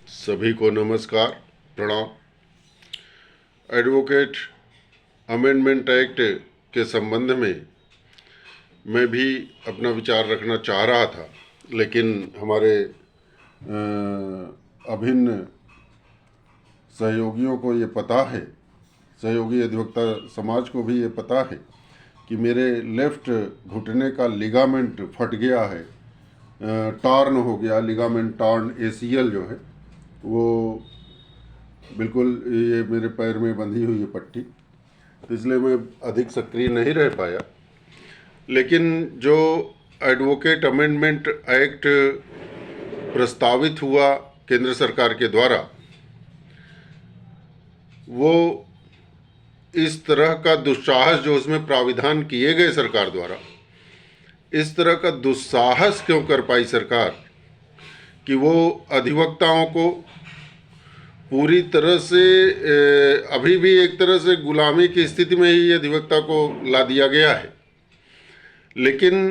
सभी को नमस्कार, प्रणाम। एडवोकेट अमेंडमेंट एक्ट के संबंध में मैं भी अपना विचार रखना चाह रहा था, लेकिन हमारे अभिन्न सहयोगियों को ये पता है, सहयोगी अधिवक्ता समाज को भी ये पता है कि मेरे लेफ़्ट घुटने का लिगामेंट फट गया है, टॉर्न हो गया, लिगामेंट टॉर्न ACL जो है वो बिल्कुल ये मेरे पैर में बंधी हुई है पट्टी, तो इसलिए मैं अधिक सक्रिय नहीं रह पाया। लेकिन जो एडवोकेट अमेंडमेंट एक्ट प्रस्तावित हुआ केंद्र सरकार के द्वारा, वो इस तरह का दुस्साहस जो उसमें प्राविधान किए गए सरकार द्वारा, इस तरह का दुस्साहस क्यों कर पाई सरकार कि वो अधिवक्ताओं को पूरी तरह से अभी भी एक तरह से गुलामी की स्थिति में ही अधिवक्ता को ला दिया गया है। लेकिन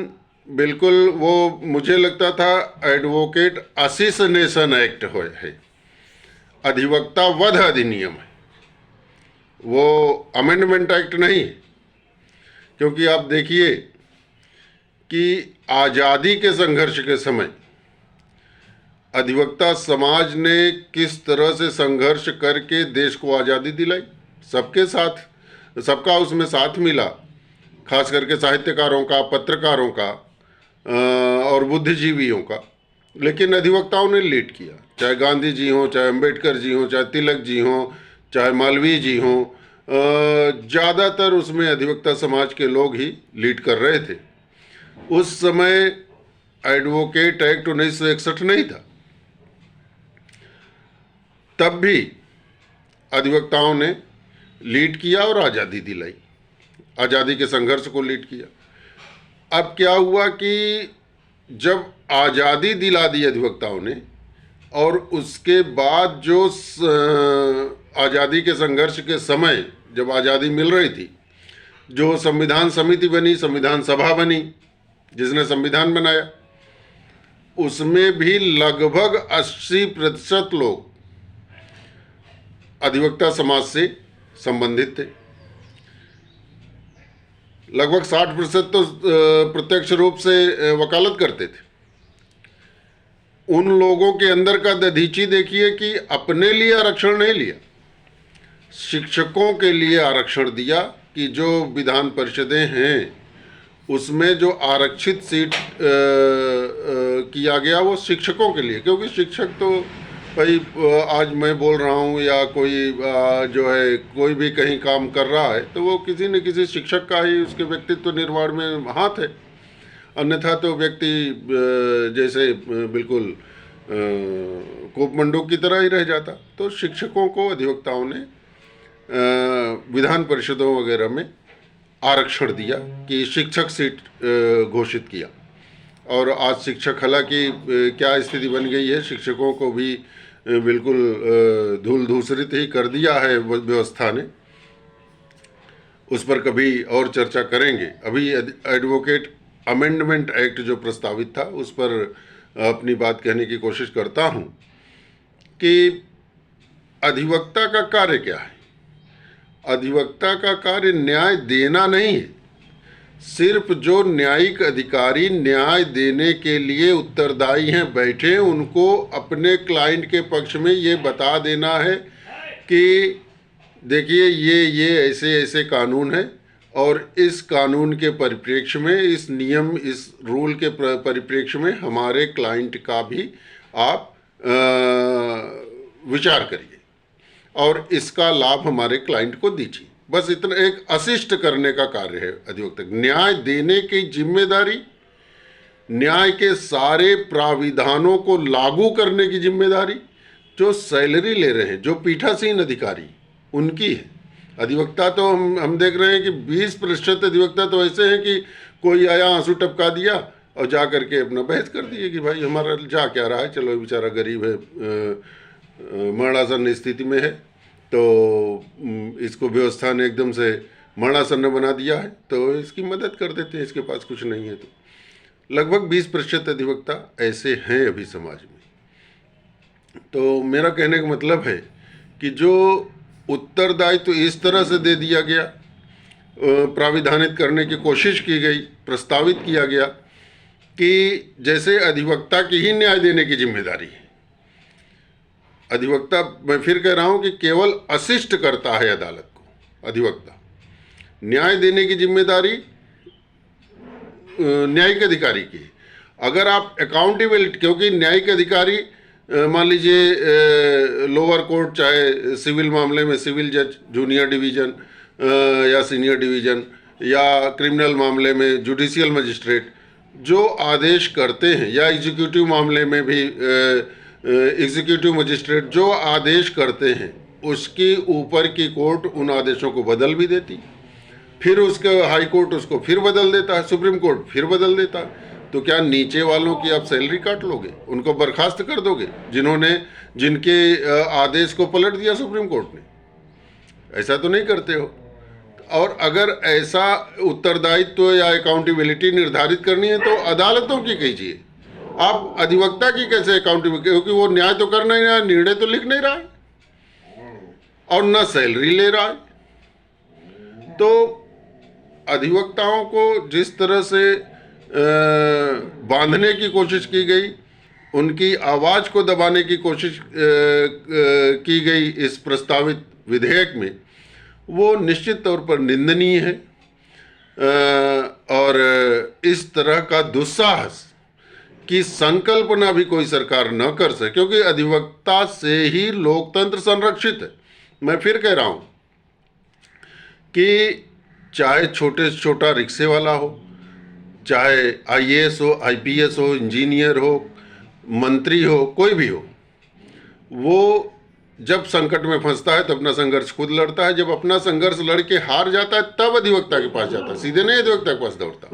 बिल्कुल वो मुझे लगता था एडवोकेट असिसनेशन एक्ट है, अधिवक्ता वध अधिनियम है, वो अमेंडमेंट एक्ट नहीं है। क्योंकि आप देखिए कि आज़ादी के संघर्ष के समय अधिवक्ता समाज ने किस तरह से संघर्ष करके देश को आज़ादी दिलाई, सबके साथ, सबका उसमें साथ मिला, खास करके साहित्यकारों का, पत्रकारों का और बुद्धिजीवियों का। लेकिन अधिवक्ताओं ने लीड किया, चाहे गांधी जी हों, चाहे अंबेडकर जी हों, चाहे तिलक जी हों, चाहे मालवीय जी हों, ज़्यादातर उसमें अधिवक्ता समाज के लोग ही लीड कर रहे थे। उस समय एडवोकेट एक्ट 1961 नहीं था, तब भी अधिवक्ताओं ने लीड किया और आज़ादी दिलाई, आज़ादी के संघर्ष को लीड किया। अब क्या हुआ कि जब आज़ादी दिला दी अधिवक्ताओं ने, और उसके बाद जो आज़ादी के संघर्ष के समय जब आज़ादी मिल रही थी, जो संविधान समिति बनी, संविधान सभा बनी, जिसने संविधान बनाया, उसमें भी लगभग 80% लोग अधिवक्ता समाज से संबंधित थे। लगभग 60% तो प्रत्यक्ष रूप से वकालत करते थे। उन लोगों के अंदर का दधीची देखिए कि अपने लिए आरक्षण नहीं लिया, शिक्षकों के लिए आरक्षण दिया कि जो विधान परिषदें हैं उसमें जो आरक्षित सीट किया गया वो शिक्षकों के लिए। क्योंकि शिक्षक तो भाई आज मैं बोल रहा हूँ या कोई जो है कोई भी कहीं काम कर रहा है तो वो किसी न किसी शिक्षक का ही उसके व्यक्तित्व निर्माण में हाथ है, अन्यथा तो व्यक्ति जैसे बिल्कुल कोपमंडूक की तरह ही रह जाता। तो शिक्षकों को अधिवक्ताओं ने विधान परिषदों वगैरह में आरक्षण दिया कि शिक्षक सीट घोषित किया। और आज शिक्षक, हालांकि क्या स्थिति बन गई है, शिक्षकों को भी बिल्कुल धूल धूसरित ही कर दिया है व्यवस्था ने, उस पर कभी और चर्चा करेंगे। अभी एडवोकेट अमेंडमेंट एक्ट जो प्रस्तावित था उस पर अपनी बात कहने की कोशिश करता हूं कि अधिवक्ता का कार्य क्या है। अधिवक्ता का कार्य न्याय देना नहीं है, सिर्फ जो न्यायिक अधिकारी न्याय देने के लिए उत्तरदायी हैं, बैठे, उनको अपने क्लाइंट के पक्ष में ये बता देना है कि देखिए ये ऐसे ऐसे कानून है और इस कानून के परिप्रेक्ष्य में, इस नियम, इस रूल के परिप्रेक्ष्य में हमारे क्लाइंट का भी आप विचार करिए और इसका लाभ हमारे क्लाइंट को दीजिए। बस इतना, एक असिस्ट करने का कार्य है अधिवक्ता। न्याय देने की जिम्मेदारी, न्याय के सारे प्राविधानों को लागू करने की जिम्मेदारी जो सैलरी ले रहे हैं, जो पीठासीन अधिकारी, उनकी है। अधिवक्ता तो हम देख रहे हैं कि 20% अधिवक्ता तो ऐसे हैं कि कोई आया, आंसू टपका दिया और जा करके अपना बहस कर दिए कि भाई हमारा जा क्या रहा है, चलो बेचारा गरीब है, मरणासन्न स्थिति में है, तो इसको व्यवस्था ने एकदम से मरणासन्न बना दिया है तो इसकी मदद कर देते हैं, इसके पास कुछ नहीं है। तो लगभग 20% अधिवक्ता ऐसे हैं अभी समाज में। तो मेरा कहने का मतलब है कि जो उत्तरदायित्व तो इस तरह से दे दिया गया, प्राविधानित करने की कोशिश की गई, प्रस्तावित किया गया कि जैसे अधिवक्ता की ही न्याय देने की जिम्मेदारी है। अधिवक्ता, मैं फिर कह रहा हूं कि केवल असिस्ट करता है अदालत को। अधिवक्ता न्याय देने की जिम्मेदारी न्यायिक अधिकारी की है। अगर आप अकाउंटेबिलिटी, क्योंकि न्यायिक अधिकारी मान लीजिए लोअर कोर्ट, चाहे सिविल मामले में सिविल जज, जूनियर डिवीजन या सीनियर डिवीजन, या क्रिमिनल मामले में जुडिशियल मजिस्ट्रेट जो आदेश करते हैं, या एग्जीक्यूटिव मामले में भी एग्जीक्यूटिव मजिस्ट्रेट जो आदेश करते हैं, उसके ऊपर की कोर्ट उन आदेशों को बदल भी देती, फिर उसके हाई कोर्ट उसको फिर बदल देता है, सुप्रीम कोर्ट फिर बदल देता है। तो क्या नीचे वालों की आप सैलरी काट लोगे, उनको बर्खास्त कर दोगे जिनके आदेश को पलट दिया सुप्रीम कोर्ट ने? ऐसा तो नहीं करते हो। और अगर ऐसा उत्तरदायित्व या अकाउंटेबिलिटी निर्धारित करनी है तो अदालतों की कीजिए, आप अधिवक्ता की कैसे अकाउंटेबिलिटी? क्योंकि वो न्याय तो करना ही नहीं, निर्णय तो लिख नहीं रहा है और ना सैलरी ले रहा है। तो अधिवक्ताओं को जिस तरह से बांधने की कोशिश की गई, उनकी आवाज़ को दबाने की कोशिश की गई इस प्रस्तावित विधेयक में, वो निश्चित तौर पर निंदनीय है। और इस तरह का दुस्साहस की संकल्पना भी कोई सरकार न कर सके, क्योंकि अधिवक्ता से ही लोकतंत्र संरक्षित है। मैं फिर कह रहा हूँ कि चाहे छोटे से छोटा रिक्शे वाला हो, चाहे आईएएस हो, आईपीएस हो, इंजीनियर हो, मंत्री हो, कोई भी हो, वो जब संकट में फंसता है तो अपना संघर्ष खुद लड़ता है। जब अपना संघर्ष लड़के हार जाता है तब अधिवक्ता के पास जाता है, सीधे नहीं अधिवक्ता के पास दौड़ता,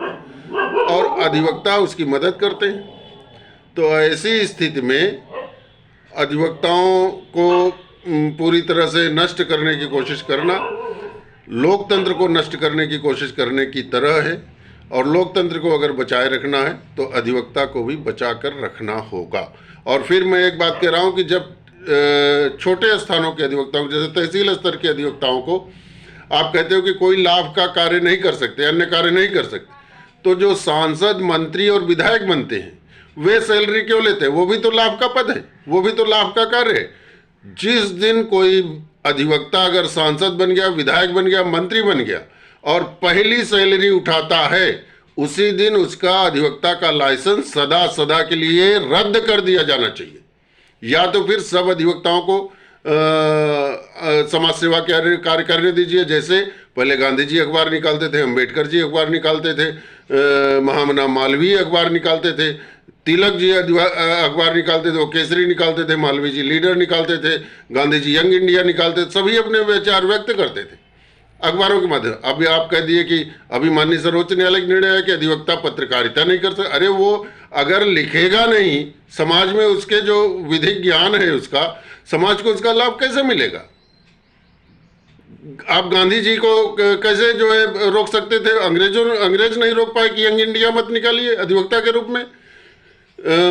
और अधिवक्ता उसकी मदद करते हैं। तो ऐसी स्थिति में अधिवक्ताओं को पूरी तरह से नष्ट करने की कोशिश करना लोकतंत्र को नष्ट करने की कोशिश करने की तरह है। और लोकतंत्र को अगर बचाए रखना है तो अधिवक्ता को भी बचा कर रखना होगा। और फिर मैं एक बात कह रहा हूँ कि जब छोटे स्थानों के अधिवक्ताओं, जैसे तहसील स्तर के अधिवक्ताओं को आप कहते हो कि कोई लाभ का कार्य नहीं कर सकते, अन्य कार्य नहीं कर सकते, तो जो सांसद, मंत्री और विधायक बनते हैं वे सैलरी क्यों लेते हैं? वो भी तो लाभ का पद है, वो भी तो लाभ का कार्य है। जिस दिन कोई अधिवक्ता अगर सांसद बन गया, विधायक बन गया, मंत्री बन गया और पहली सैलरी उठाता है, उसी दिन उसका अधिवक्ता का लाइसेंस सदा सदा के लिए रद्द कर दिया जाना चाहिए। या तो फिर सब अधिवक्ताओं को समाज सेवा के कार्य करने दीजिए। जैसे पहले गांधी जी अखबार निकालते थे, अंबेडकर जी अखबार निकालते थे, महामना मालवीय अखबार निकालते थे, तिलक जी अखबार निकालते थे, वो केसरी निकालते थे, मालवीय जी लीडर निकालते थे, गांधी जी यंग इंडिया निकालते थे, सभी अपने विचार व्यक्त करते थे अखबारों के माध्यम। अभी आप कह दिए कि अभी माननीय सर्वोच्च न्यायालय का निर्णय है कि अधिवक्ता पत्रकारिता नहीं कर सकते। अरे वो अगर लिखेगा नहीं, समाज में उसके जो विधिक ज्ञान है उसका, समाज को उसका लाभ कैसे मिलेगा? आप गांधी जी को कैसे जो है रोक सकते थे? अंग्रेज नहीं रोक पाए कि यंग इंडिया मत निकालिए अधिवक्ता के रूप में।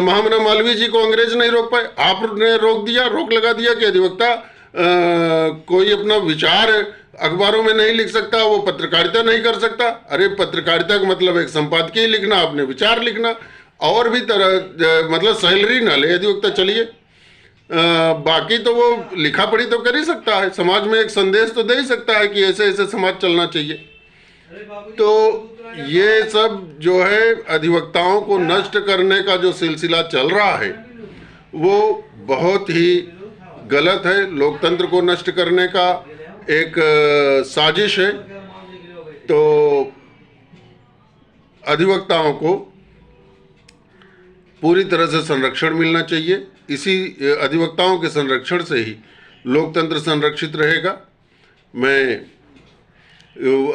महामना मालवीय जी को अंग्रेज नहीं रोक पाए, आपने रोक दिया, रोक लगा दिया कि अधिवक्ता कोई अपना विचार अखबारों में नहीं लिख सकता, वो पत्रकारिता नहीं कर सकता। अरे पत्रकारिता का मतलब एक संपादकीय लिखना, अपने विचार लिखना, और भी तरह मतलब सैलरी ना ले अधिवक्ता, चलिए बाकी तो वो लिखा पढ़ी तो कर ही सकता है, समाज में एक संदेश तो दे ही सकता है कि ऐसे ऐसे समाज चलना चाहिए। तो ये सब जो है अधिवक्ताओं को नष्ट करने का जो सिलसिला चल रहा है वो बहुत ही गलत है, लोकतंत्र को नष्ट करने का एक साजिश है। तो अधिवक्ताओं को पूरी तरह से संरक्षण मिलना चाहिए। इसी अधिवक्ताओं के संरक्षण से ही लोकतंत्र संरक्षित रहेगा। मैं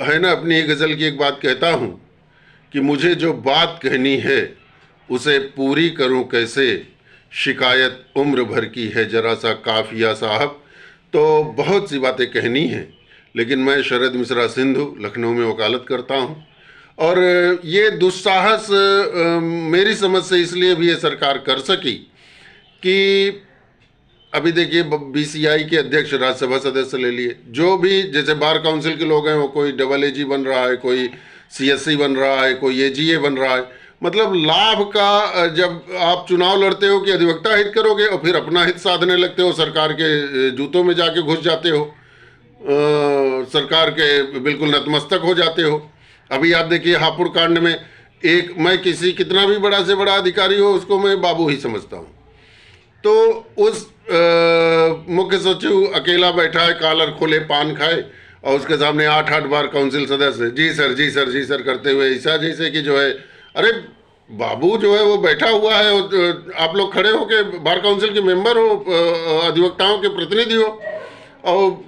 है ना अपनी एक गज़ल की एक बात कहता हूँ कि मुझे जो बात कहनी है उसे पूरी करूँ कैसे, शिकायत उम्र भर की है जरा सा काफिया साहब। तो बहुत सी बातें कहनी हैं, लेकिन मैं शरद मिश्रा सिंधु लखनऊ में वकालत करता हूँ। और ये दुस्साहस मेरी समझ से इसलिए भी ये सरकार कर सकी कि अभी देखिए बीसीआई के अध्यक्ष राज्यसभा सदस्य ले लिए, जो भी जैसे बार काउंसिल के लोग हैं वो कोई डबल एजी बन रहा है, कोई सीएससी बन रहा है, कोई एजीए बन रहा है। मतलब लाभ का जब आप चुनाव लड़ते हो कि अधिवक्ता हित करोगे और फिर अपना हित साधने लगते हो, सरकार के जूतों में जाके घुस जाते हो, सरकार के बिल्कुल नतमस्तक हो जाते हो। अभी आप देखिए हापुड़ कांड में एक, मैं किसी कितना भी बड़ा से बड़ा अधिकारी हो उसको मैं बाबू ही समझता हूँ, तो उस मुख्य सचिव अकेला बैठा है, कॉलर खोले पान खाए और उसके सामने 8-8 बार काउंसिल सदस्य जी सर जी सर जी सर करते हुए, ऐसा जैसे कि जो है, अरे बाबू जो है वो बैठा हुआ है, आप लोग खड़े हो के बार काउंसिल के मेंबर हो, अधिवक्ताओं के प्रतिनिधि हो, और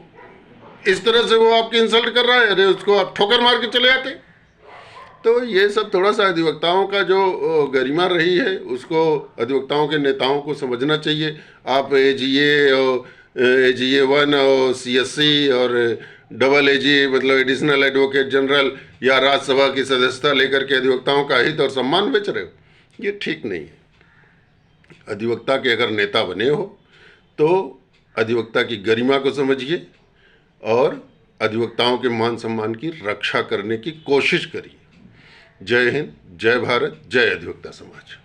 इस तरह से वो आपकी इंसल्ट कर रहा है, अरे उसको आप ठोकर मार के चले आते। तो ये सब थोड़ा सा अधिवक्ताओं का जो गरिमा रही है उसको अधिवक्ताओं के नेताओं को समझना चाहिए। आप एजीए और एजीए 1 और सीएससी और डबल एजी मतलब एडिशनल एडवोकेट जनरल या राज्यसभा की सदस्यता लेकर के अधिवक्ताओं का हित और सम्मान बेच रहे हो, ये ठीक नहीं है। अधिवक्ता के अगर नेता बने हो तो अधिवक्ता की गरिमा को समझिए और अधिवक्ताओं के मान सम्मान की रक्षा करने की कोशिश करिए। जय हिंद, जय भारत, जय अधिवक्ता समाज।